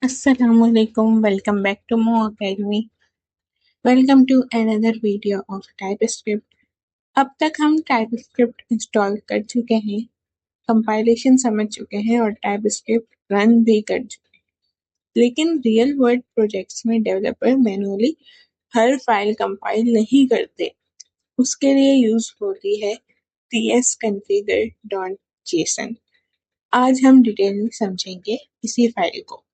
Assalamualaikum. Welcome back to Mo Academy. Welcome to another video of TypeScript. अब तक हम TypeScript install कर चुके हैं, कंपाइलेशन समझ चुके हैं और TypeScript रन भी कर चुके हैं। लेकिन रियल वर्ल्ड प्रोजेक्ट्स में डेवलपर मैनुअली हर फाइल कंपाइल नहीं करते। उसके लिए यूज होती है tsconfigure.json। आज हम डिटेल में समझेंगे इसी फाइल को।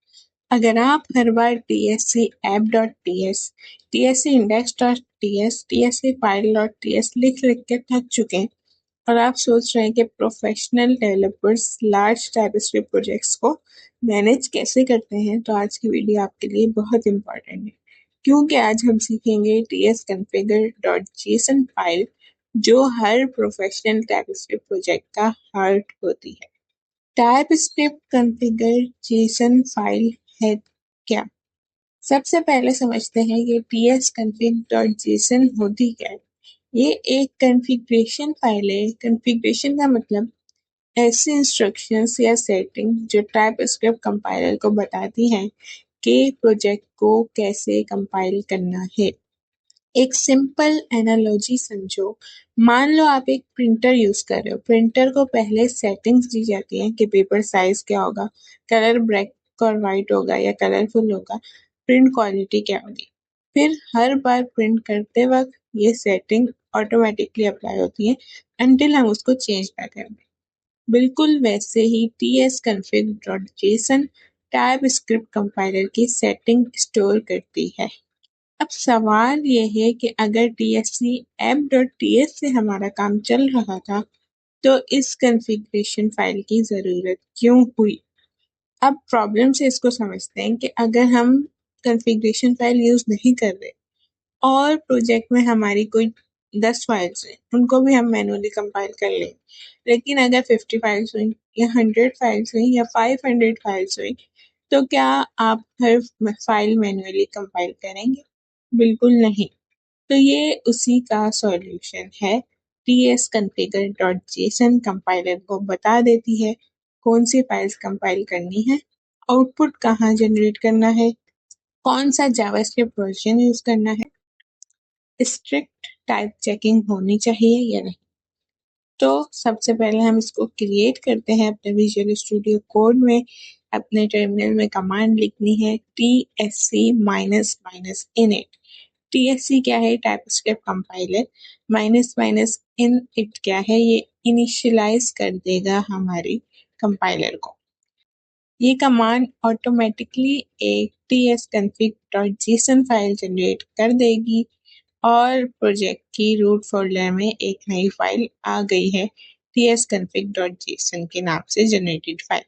अगर आप हर बार tsc app.ts, tsc index.ts, tsc file.ts लिख के थक चुके हैं और आप सोच रहे हैं कि professional developers large TypeScript projects को मैनेज कैसे करते हैं, तो आज की वीडियो आपके लिए बहुत इम्पोर्टेंट है, क्योंकि आज हम सीखेंगे tsconfigure.json फाइल, जो हर प्रोफेशनल टाइपस्क्रिप्ट प्रोजेक्ट का हार्ट होती है। टाइपस्क्रिप्ट कॉन्फ़िगर जेसन फाइल है क्या? सबसे पहले समझते हैं कि tsconfig.json होती क्या है। ये एक कॉन्फ़िगरेशन फाइल है। कॉन्फ़िगरेशन का मतलब ऐसे इंस्ट्रक्शंस या सेटिंग जो टाइपस्क्रिप्ट कंपाइलर को बताती हैं कि प्रोजेक्ट को कैसे कंपाइल करना है। एक सिंपल एनालॉजी समझो। मान लो आप एक प्रिंटर यूज कर रहे हो। प्रिंटर को पहले सेटिंग्स दी जाती हैं कि पेपर साइज क्या होगा, कलर ब्लैक और वाइट होगा या कलरफुल होगा, प्रिंट क्वालिटी क्या होगी। फिर हर बार प्रिंट करते वक्त ये सेटिंग ऑटोमेटिकली अप्लाई होती है अनटिल हम उसको चेंज ना करें। बिल्कुल वैसे ही tsconfig.json टाइपस्क्रिप्ट कंपाइलर की सेटिंग स्टोर करती है। अब सवाल ये है कि अगर tsc app.ts से हमारा काम चल रहा था, तो इस कॉन्फ़िगरेशन फाइल की ज़रूरत क्यों हुई? अब प्रॉब्लम से इसको समझते हैं कि अगर हम कॉन्फ़िगरेशन फाइल यूज़ नहीं कर रहे और प्रोजेक्ट में हमारी कोई 10 फाइल्स हैं, उनको भी हम मैनुअली कंपाइल कर लें। लेकिन अगर 50 फाइल्स हुई या 100 फाइल्स हुई या 500 फाइल्स हुई, तो क्या आप हर फाइल मैनुअली कंपाइल करेंगे? बिल्कुल नहीं। तो ये उसी का सॉल्यूशन है। tsconfigure.json कंपाइलर को बता देती है कौन सी फाइल्स कंपाइल करनी है, आउटपुट कहाँ जनरेट करना है, कौन सा जावास्क्रिप्ट वर्जन यूज करना है, स्ट्रिक्ट टाइप चेकिंग होनी चाहिए या नहीं। तो सबसे पहले हम इसको क्रिएट करते हैं अपने विजुअल स्टूडियो कोड में। अपने टर्मिनल में कमांड लिखनी है tsc-init। tsc क्या है? TypeScript compiler. -in क्या है? ये इनिशियलाइज कर देगा हमारी कंपाइलर को। ये कमांड ऑटोमेटिकली एक tsconfig.json फाइल जनरेट कर देगी और प्रोजेक्ट की रूट फोल्डर में एक नई फाइल आ गई है tsconfig.json के नाम से जनरेटेड फाइल।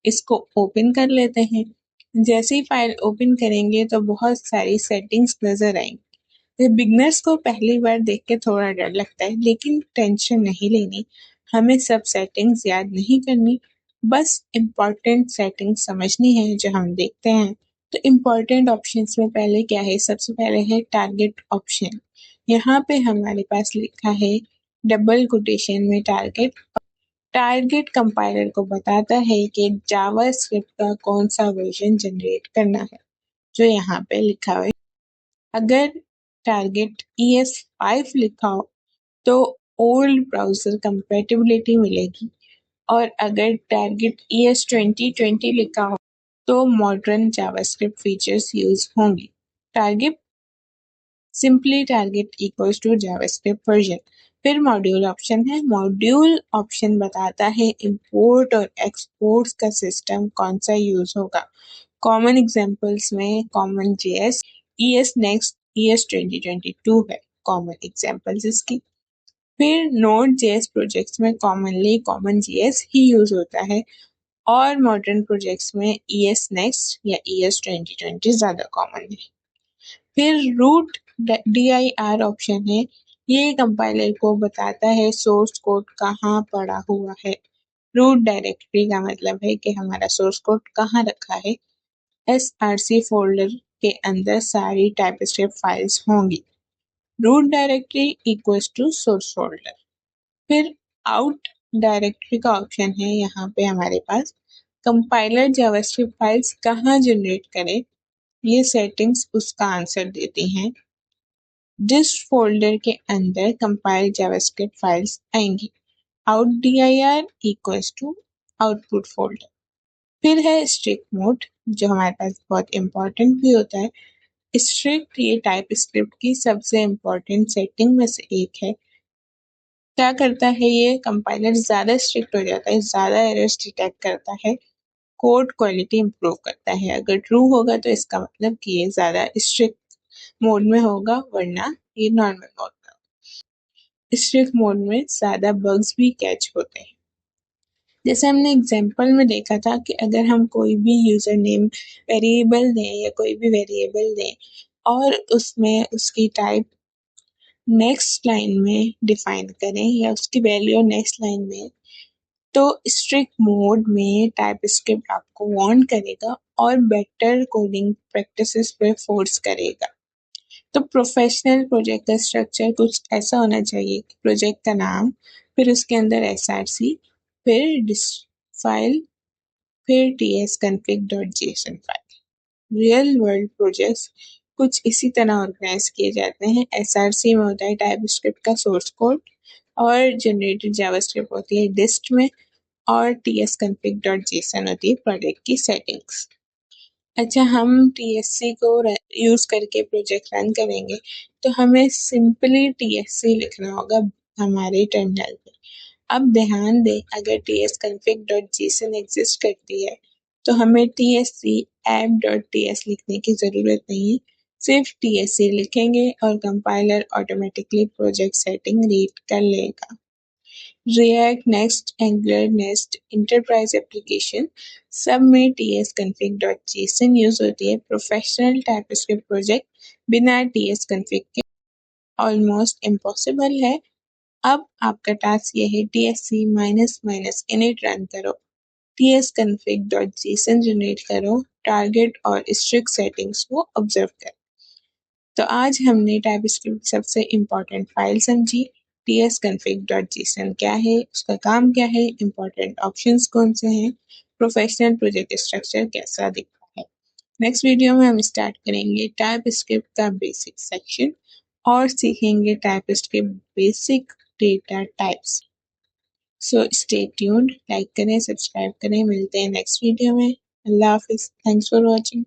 इसको ओपन कर लेते हैं। जैसे ही फाइल ओपन करेंगे तो बहुत सारी सेटिंग्स नजर आएंगी। बिगनर्स को पहली बार देख के थोड़ा डर लगता है, लेकिन टेंशन नहीं लेनी। हमें सब सेटिंग्स याद नहीं करनी, बस इम्पोर्टेंट सेटिंग्स समझनी है जो हम देखते हैं। तो इम्पोर्टेंट ऑप्शंस में पहले क्या है? सबसे पहले है टारगेट ऑप्शन। यहाँ पे हमारे पास लिखा है डबल कोटेशन में टारगेट। टारगेट कंपाइलर को बताता है कि जावास्क्रिप्ट का कौन सा वर्जन जनरेट करना है, जो यहाँ पे लिखा है। अगर टारगेट ES5 लिखा हो तो ओल्ड ब्राउजर कंपैटिबिलिटी मिलेगी, और अगर टारगेट ES2020 लिखा हो तो मॉडर्न जावास्क्रिप्ट फीचर्स यूज होंगी। Target simply target equals to JavaScript version. फिर मॉड्यूल ऑप्शन है। मॉड्यूल ऑप्शन बताता है इंपोर्ट और एक्सपोर्ट्स का सिस्टम कौन सा यूज होगा। कॉमन एग्जांपल्स में common JS, ES next, ES 2022 है कॉमन एग्जांपल्स इसकी। फिर नोड JS प्रोजेक्ट्स में कॉमनली कॉमन JS ही यूज होता है और मॉडर्न प्रोजेक्ट्स में ES नेक्स्ट या ES 2020 ज्यादा कॉमन है। फिर रूट dir ऑप्शन है। ये कंपाइलर को बताता है सोर्स कोड कहाँ पड़ा हुआ है। रूट डायरेक्टरी का मतलब है कि हमारा सोर्स कोड कहाँ रखा है। src फोल्डर के अंदर सारी टाइपस्क्रिप्ट फाइल्स होंगी। Root directory equals to source folder. फिर आउट डायरेक्टरी का ऑप्शन है। यहाँ पे हमारे पास कंपाइलर जावास्क्रिप्ट फाइल्स कहाँ जनरेट करे, ये सेटिंग्स उसका आंसर देती हैं। डिस्ट फोल्डर के अंदर कंपाइल जावास्क्रिप्ट फाइल्स आएंगी। out_dir equals two output folder. फिर है स्ट्रिक्ट मोड, जो हमारे पास बहुत इंपॉर्टेंट भी होता है। स्ट्रिक्ट ये टाइप स्क्रिप्ट की सबसे इम्पोर्टेंट सेटिंग में से एक है। क्या करता है ये, कंपाइलर ज़्यादा स्ट्रिक्ट हो जाता है, ज़्यादा एरर्स डिटेक्ट करता है, कोड क्वालिटी इंप्रूव करता है। अगर ट्रू होगा तो इसका मतलब कि ये ज़्यादा स्ट्रिक्ट मोड में होगा, वरना ये नॉर्मल मोड में होगा। स्ट्रिक्ट मोड में ज़्यादा बग्स भी कैच होते हैं। जैसे हमने एग्जाम्पल में देखा था कि अगर हम कोई भी यूज़र नेम वेरिएबल दें या कोई भी वेरिएबल दें और उसमें उसकी टाइप नेक्स्ट लाइन में डिफाइन करें या उसकी वैल्यू नेक्स्ट लाइन में, तो स्ट्रिक्ट मोड में टाइप स्क्रिप्ट आपको वार्न करेगा और बेटर कोडिंग प्रैक्टिसेस पे फोर्स करेगा। तो प्रोफेशनल प्रोजेक्ट का स्ट्रक्चर कुछ ऐसा होना चाहिए कि प्रोजेक्ट का नाम, फिर उसके अंदर src, फिर फाइल, फिर tsconfig.json file. Real world projects कुछ इसी तरह ऑर्गेनाइज किए जाते हैं। src में होता है टाइप स्क्रिप्ट का सोर्स कोड और जनरेटेड जावास्क्रिप्ट होती है डिस्ट में, और tsconfig.json होती है प्रोजेक्ट की सेटिंग्स। अच्छा, हम TSC को यूज़ करके प्रोजेक्ट रन करेंगे तो हमें सिंपली TSC लिखना होगा हमारे टर्मिनल पे। अब ध्यान दें, अगर tsconfig.json एग्जिस्ट करती है तो हमें tsc app.ts लिखने की ज़रूरत नहीं है, सिर्फ TSC लिखेंगे और compiler automatically project setting read कर लेगा। React, next, angular, nest, enterprise application सब में tsconfig.json यूज होती है। प्रोफेशनल टाइपस्क्रिप्ट प्रोजेक्ट बिना tsconfig के ऑलमोस्ट इम्पॉसिबल है। अब आपका टास्क ये है, tsc --init रन करो, tsconfig.json जनरेट करो, टारगेट और स्ट्रिक्ट सेटिंग्स को ऑब्जर्व करो। तो आज हमने टाइपस्क्रिप्ट सबसे इम्पॉर्टेंट फाइल समझी। tsconfig.json क्या है, उसका काम क्या है, इम्पॉर्टेंट ऑप्शंस कौन से हैं, प्रोफेशनल प्रोजेक्ट स्ट्रक्चर कैसा दिखता है। नेक्स्ट वीडियो में हम स्टार्ट करेंगे टाइपस्क्रिप्ट का बेसिक सेक्शन और सीखेंगे TypeScript basic data types. So stay tuned, like करें, सब्सक्राइब करें, मिलते हैं नेक्स्ट वीडियो में। अल्लाह हाफिज़, थैंक्स फॉर वॉचिंग।